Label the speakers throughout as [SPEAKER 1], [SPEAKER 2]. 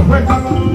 [SPEAKER 1] What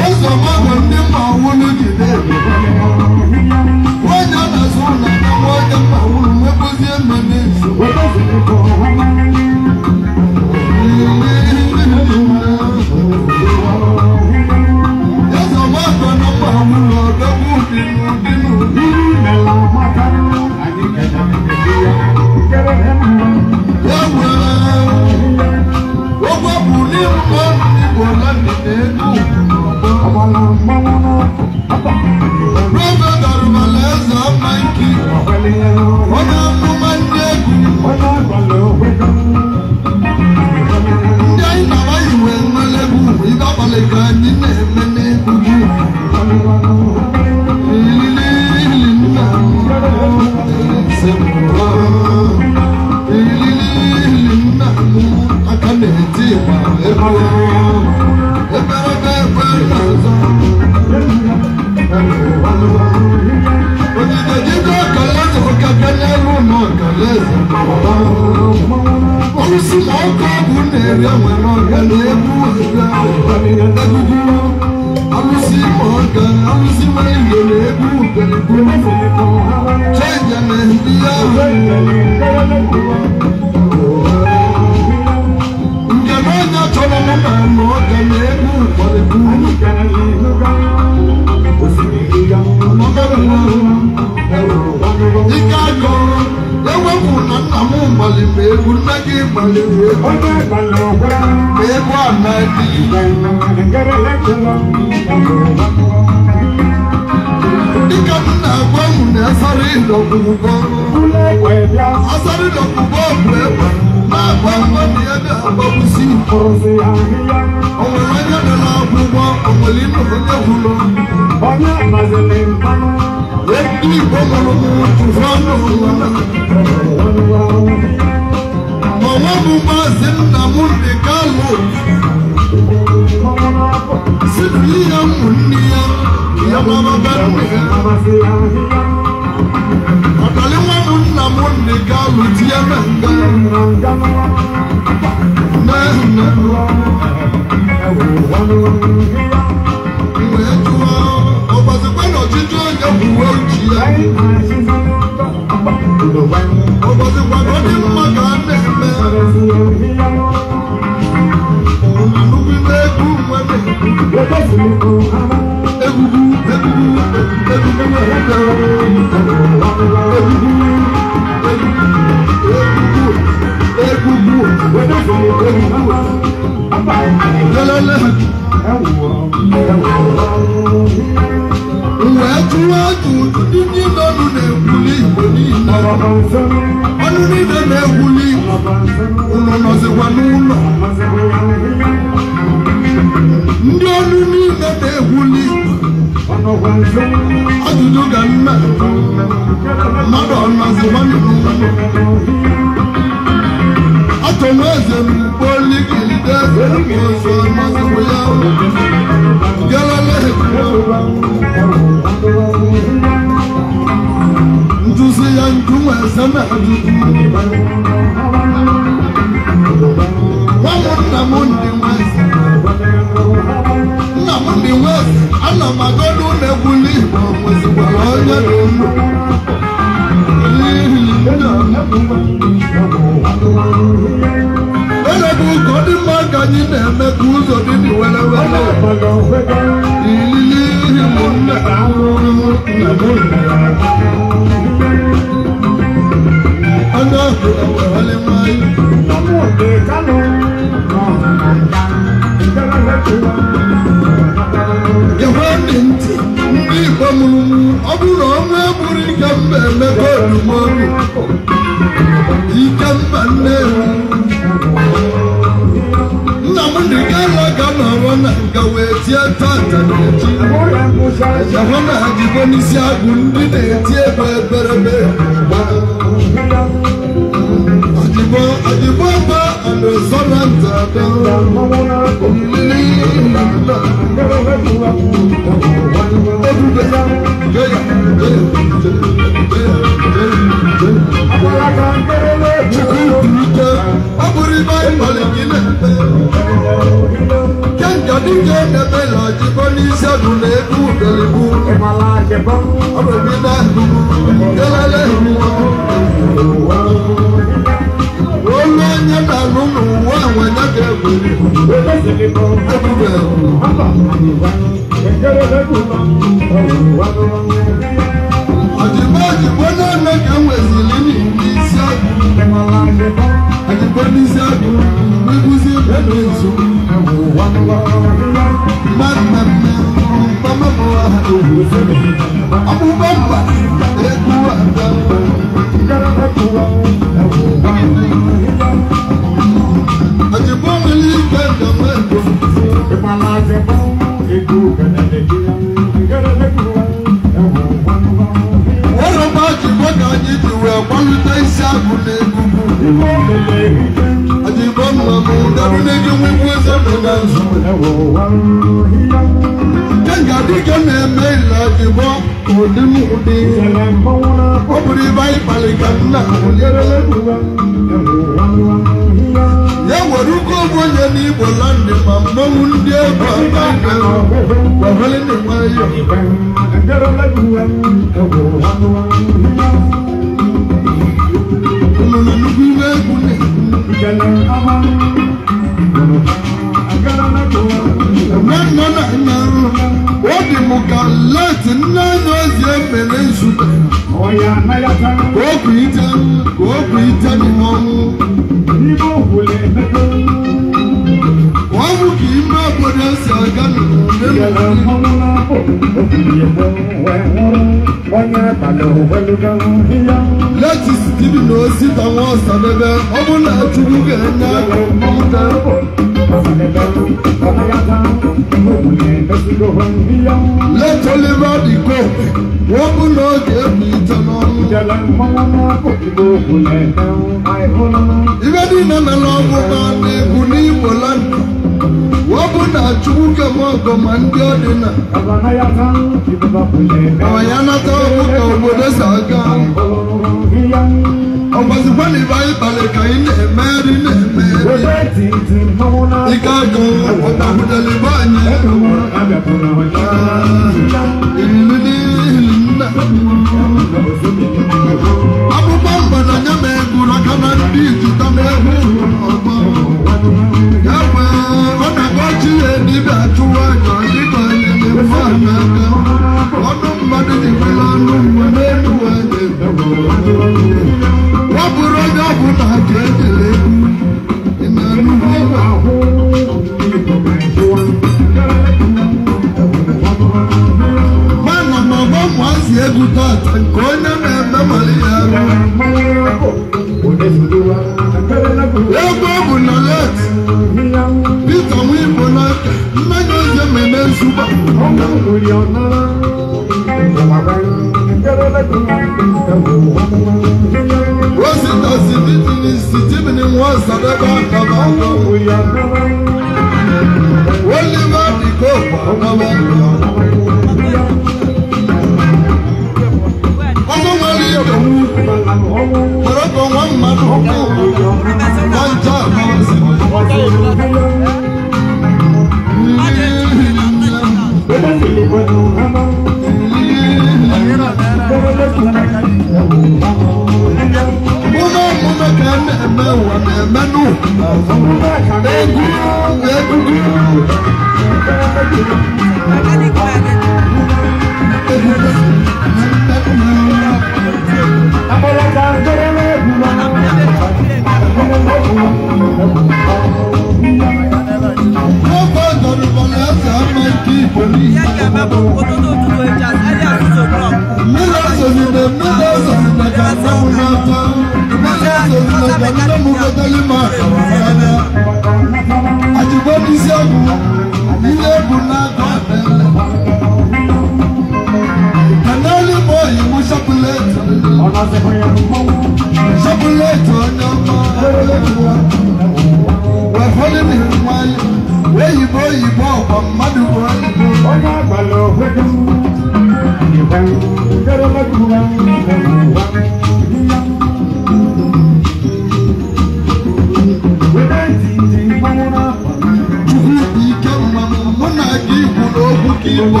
[SPEAKER 1] niile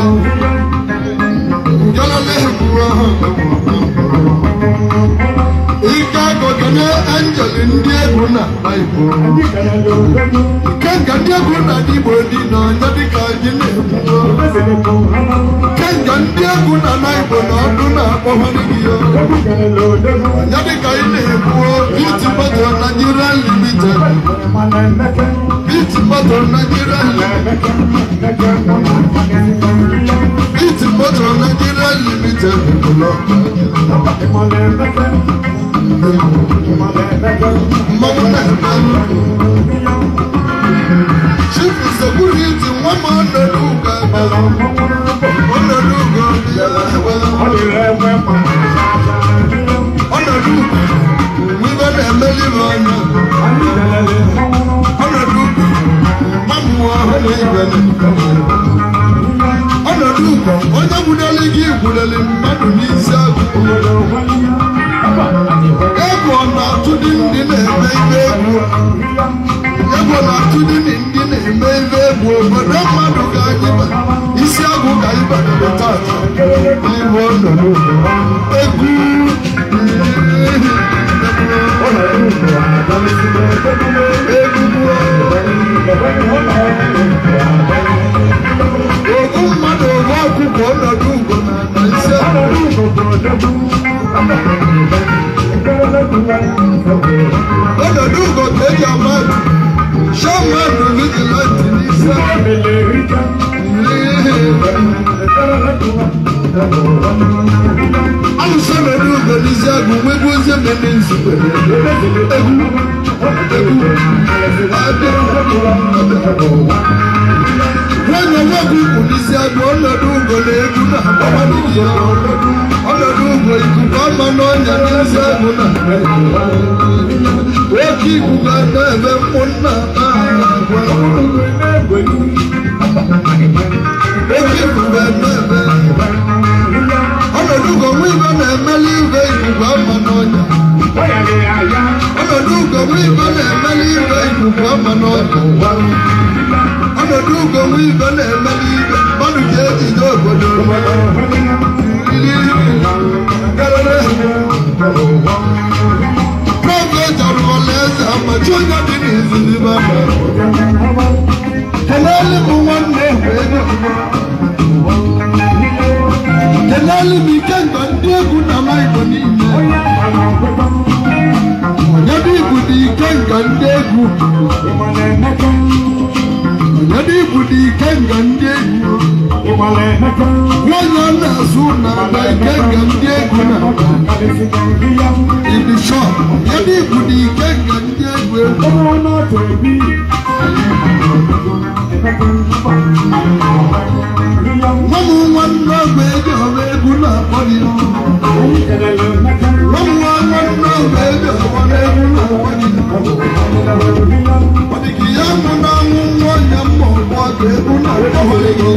[SPEAKER 1] ike agọgane angel ndị egwu na Igbo kenga ndị egwu na Igbo dị n'anya dịka anyị na-ekwu kenga ndị egwu na Igbo na ọdụ na-akpọghọrị gị anya dịka anyị na-ekwu Beat Battle Nigeria Limited Beat Battle Nigeria Beat Battle Nigeria Limited Chief Security woman Naduga onye budeli gị budeli mmadụ n'isi agụ ego na-atụ dị ndị na-eme ibe egwu ego na-atụ dị ndị na-eme ibe egwu obodo mmadụ ga-anyịba isi agụ ga ịbadebe tata n'ime ọnọdụ egwu ogu mmadụ oge ọkụkọ ọnọdụ ugo na isi ọnọdụ ugo ka eji amadụ shamadụ vigilante n'isi alụsa nọdụ ugo n'isi agụ nwegbu ozi mene nzube When you walk with police, I go on the Dugo, they do not have on the Dugo, you come on your knees, I will not. Walk you got never put on the Dugo, we will never leave a woman on you. On the Dugo, we will never leave a woman on you. Ọnọdụ we gonna believe mmadụ ga-eji n'obodo prọfet Arụmọlaeze amachi onye dị n'izizi baba kelele m nwanne kelele m ike ngọ ndị egwu na Igbo niile onye bụ Igbo dị ike ngọ ndị egwu Yadi budi kenga ndegu Wanya nasu na kenga ndegu na In the shop Yadi budi kenga ndegu Mamu wanna beja wegu na padi Mamu wanna beja wegu na padi Padi kiyamu na mwanya Ebuna Oholego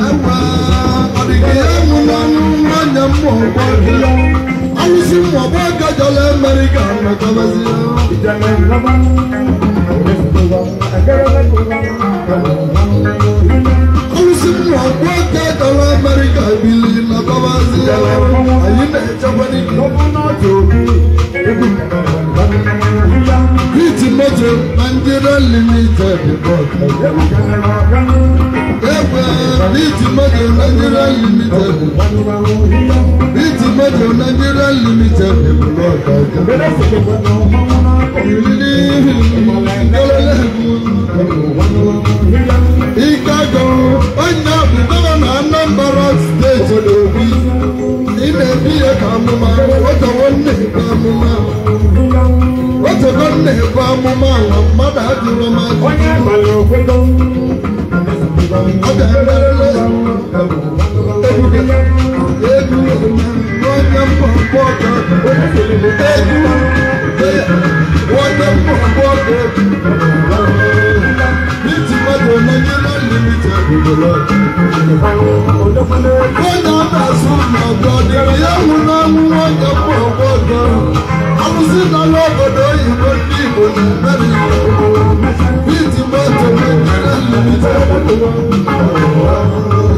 [SPEAKER 1] Ewa Adikiyamu Nanu Mwanya Mwagwadi Alusi Mwagwaga Jole Amerika Nakabazia Alusi Mwagwaga Jole Amerika Bili Nakabazia Ayine Chabani Beat Battle Nigeria Limited Beat Battle Nigeria Limited Beat Battle Nigeria Limited Ikago Onya Bidana Anambra State Inebi Kamuma Wata Wone Kamuma What's a good name for Mama? Mother, you know my I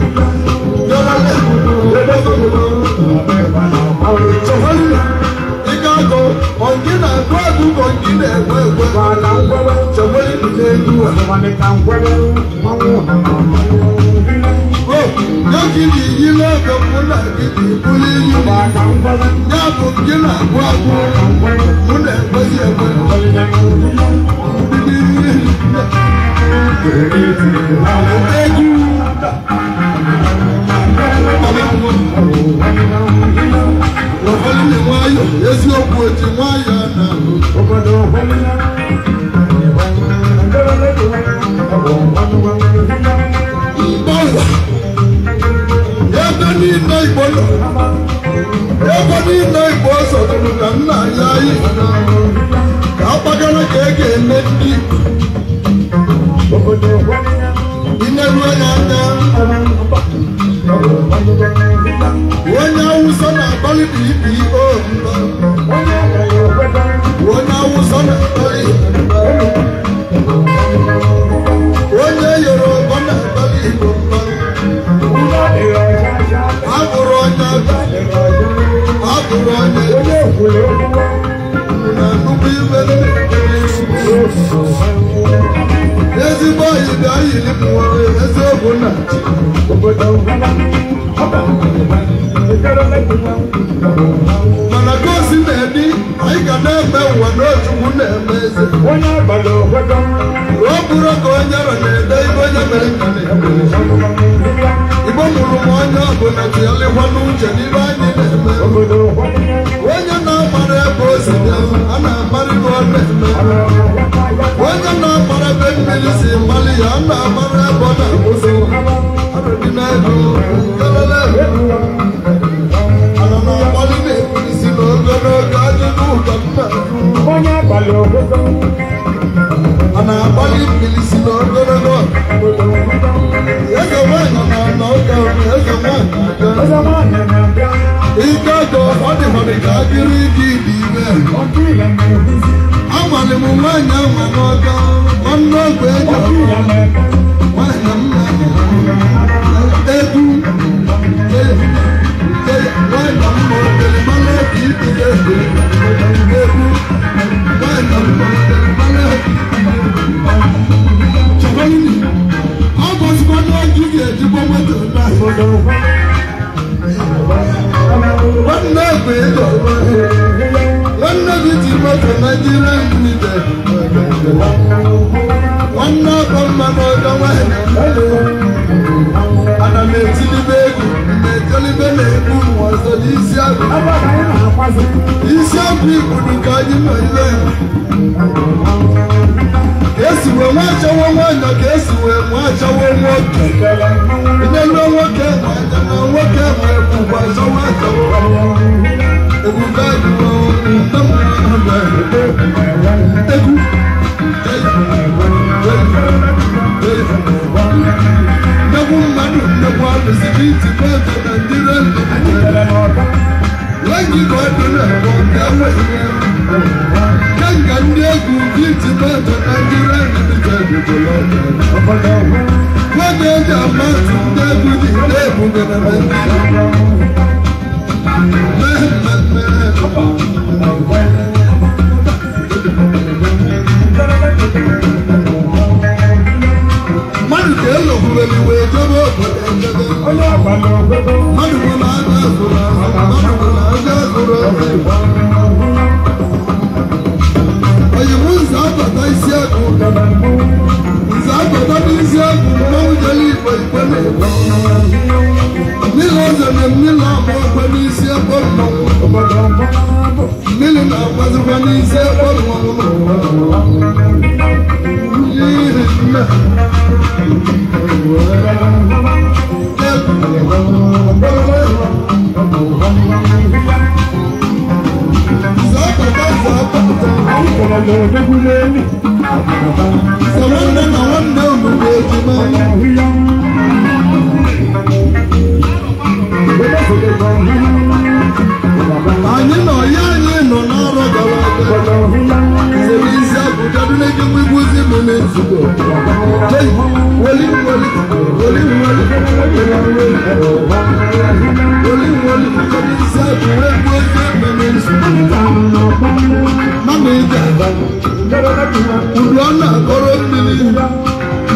[SPEAKER 1] Mama Uduana koro mili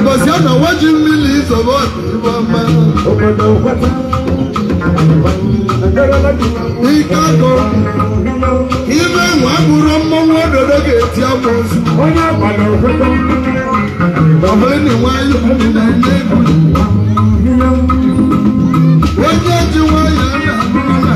[SPEAKER 1] Bosiana waji mili Soboti wama Ikako Ime mwaburo mwa dodoge tiamosu Babeni wayo muna nebu Wajaji wayo na muna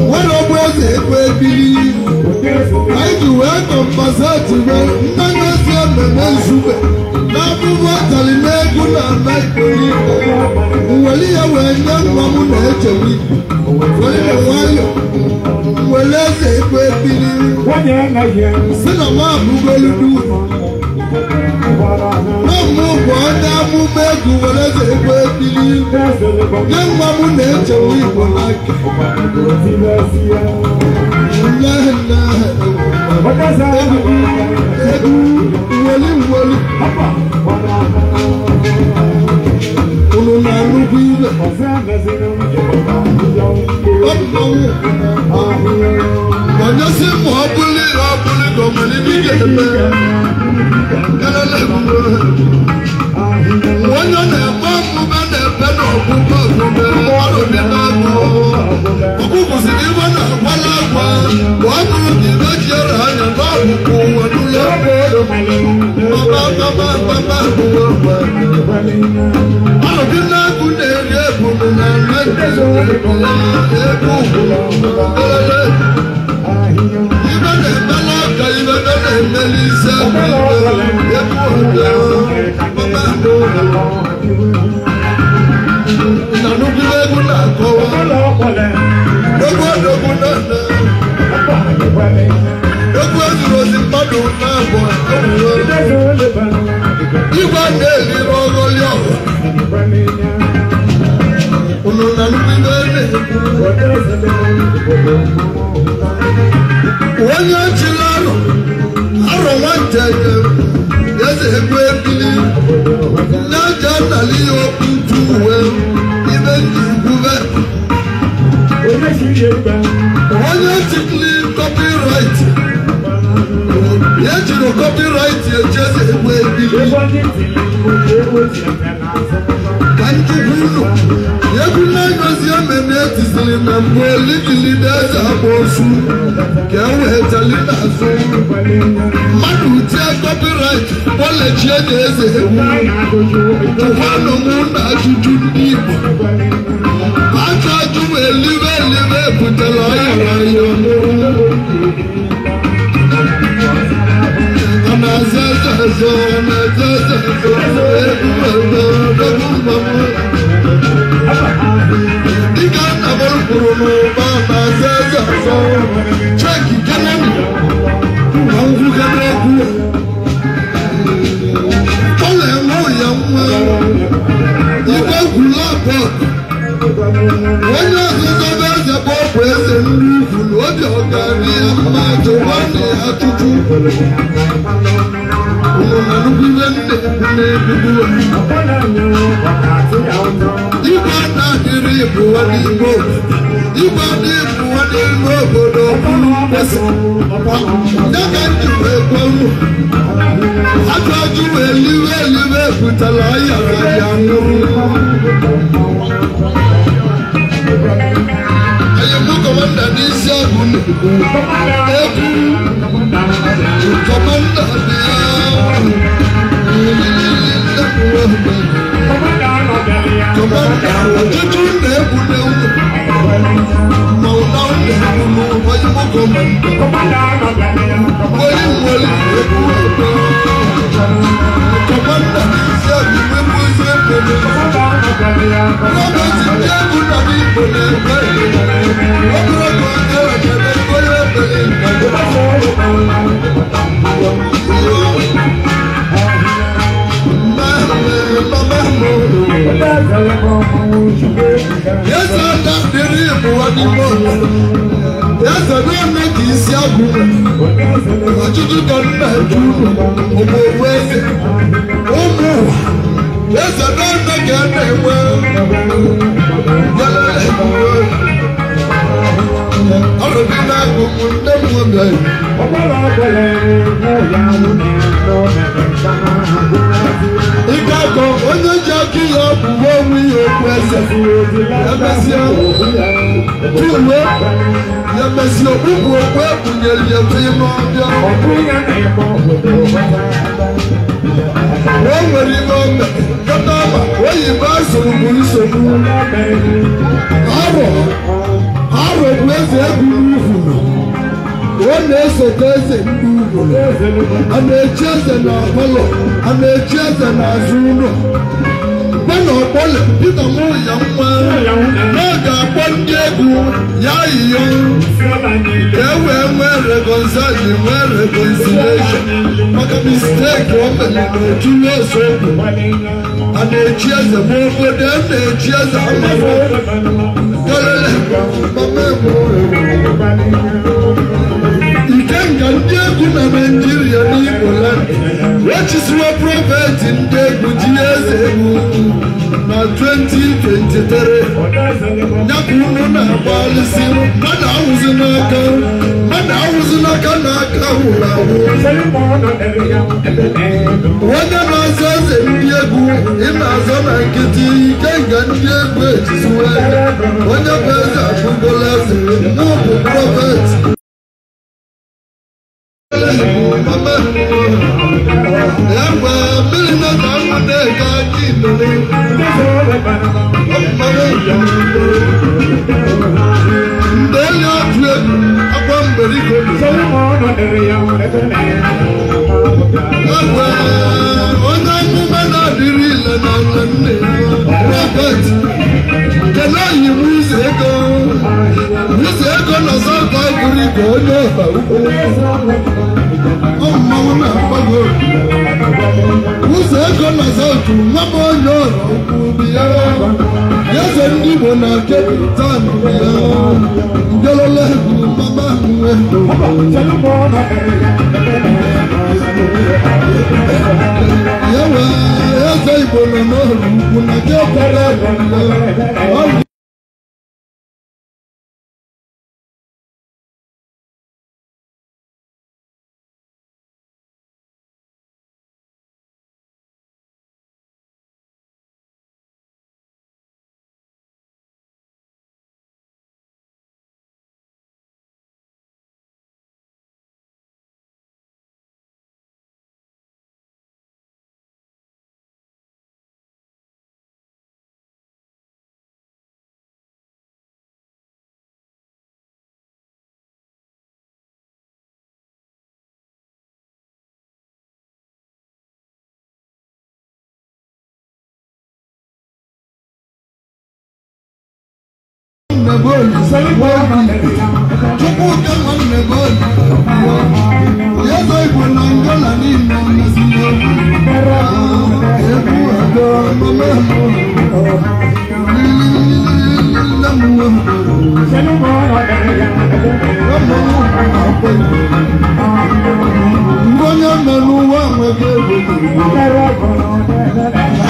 [SPEAKER 1] Wọ́n ọgbọ́ ẹsẹ̀ ẹ̀kọ́ ebili. Àìjù wẹ́ kọ̀mpásẹ́tì wẹ́ nnányẹ́sì ẹ̀mẹ̀mẹ̀ nsúbẹ̀. N'abúgbò àtàlí n'egwu n'àmà ìkòlì. Nwèlí ya wẹ̀ nyẹ́ mmọ̀mú nà ẹ̀chẹ̀wì. Wèlí nà nwayọ̀. Wèlí ẹsẹ̀ ẹ̀kọ́ ebili. Sị na nwa abụgolu du. N'ọmụ bụ onye amụma egwu were eze ẹ̀kọ́ ebili. Nye mmọmụ nà ẹ̀chẹ̀wì Igbo n'aka. Woli unu na nnukwu ibe onyesi ma ọbụli gọmani n'ike eme onye na-eme ọmụme na-ebe n'ọgwụgwọ ọgwụme ọrụbi n'agwụ ọgwụkwụsịrị ibe na-agbala agwa ọ bụrụ na ibe jiere anya n'ọgwụgwụ ụwa n'ụlọ ọrụbi n'agwụ na-eri ebulu na ibe na-emela ọka ibe na-emeli ise ìdánúbílẹ̀ egwu na-akọwa ogwu na-ene egwu ezuru ozi mmadụ na-abụọ igwe na-eliri ọghọli ọha unu na nbílẹ̀ onye chịrị arọ nwante eze egwu ebili n'aja nnali ya okwu ntu uwe ibe ndị igwube onye tikli copyright ya jiri copyright ejeze egwu ebili ka njikwa ụlọ egwu na-egozi ememe etisiri na mbụ eligilide eze agba osu ka e wetali n'azụ mmadụ tie copyright kpọlechie na eze egwu tụkwanụ mụ na ajụjụ ndị Igbo ajụ elibe butere ayọrọ ayọ na-aza ezo dịka nnabụrụ kwuru n'ụba na-aza ezo cheki kenemi na ngwugede okwu ọ na-enwe ya nwa igwe gwuru abụọ onye ọzụzụ bụ eze bụ ọbụ eze ndị ugwu na obi ọgari ya mma jụwa na ya ajụjụ unu na nnukwu ibe nne na-ebido igwe na-adịrị ịbụwa n'ime obodo igwe dị ịbụwa n'ime obodo ọbụrụ mkpesa ya ka ndị wee gwanwu ajụ ajụ eliwe pụtara ayara ya nwụrụ ayemu kọmanda n'isi agụ egwu kọmanda dị ya kọmanda ọtụtụ na-egwu n'egwu ma ụna na-egwu n'ayemu kọmanda onye nwere egwu kọmanda n'isi agụ egwu ezi ekele n'ọbụzi ndị egwu na n'Igbo na-egwe yes, I'm not the real one. Yes, I don't make this young. What you do, don't make you. Yes, I don't make any well. I'm a bit like one day. Ikako onye jaki ya bụ onwe ya okwu eze emesịa tuwe ya mesịa okpukpu okwu ebunyere ya ime ọbịa wọ́n wẹ̀rí bọ́ mẹ́ kọ́tà mà wọ́n yìí bá sọ̀rọ̀ bùrú sọ̀rọ̀ àrò gbèsè egwuru ifunu wọ́n na-esote eze ndị ugwu a na-echi eze n'ọkpọlọ a na-echi eze n'azụ ụlọ gbana ọkpọlọ Peter Nwụya nwa na-aga akpọ ndị egwu ya yiyo ka e wee nwee reconciliation maka mistake o mere n'otu n'ose a na-echi eze ma obodo a na-echi eze amafọ kelele mama Ikenga ndị egwu na Nigeria n'Igbo land wechisịwa prọfeti ndị egwu ji eze egwu na 2023 ya ka unu na-agbalịsị mmadụ ahụzi n'aka n'aka hụrụ ahụ onye na-azọ eze ndị egwu ị na-azọ na nkịtị Ikenga ndị egwu ejisiwe onye bụ eze abụgola eze mụ bụ prọfeti Mama, yàgbà mílíọ̀nù náà ń dé káàkiri lónìí. Ndéèlì ọ̀tún egwu akwa mbèrè ìgòdò. Yàgbà onye amụma na-adịrị ile na nne Robert Kenayi Muze ego na South Africa onye ọba ukwu. Ọmụmanwụ na-akpago ụzọ ego na South nwaba onye ọrụ ukwu bi ya eze ndị Igbo na Cape Town bi ya ngelele egwu mama nwe ya wee eze Igbo nọ n'ọrụ ukwu na Cape Town. Chukwu kama mmeboli yezo Igbo na Angola niile mesiri egwu ado mama onye nọ n'ụwa nweghị egwu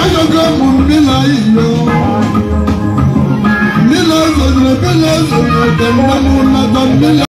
[SPEAKER 1] ayọgo bụ ndị na-ayịyo Mila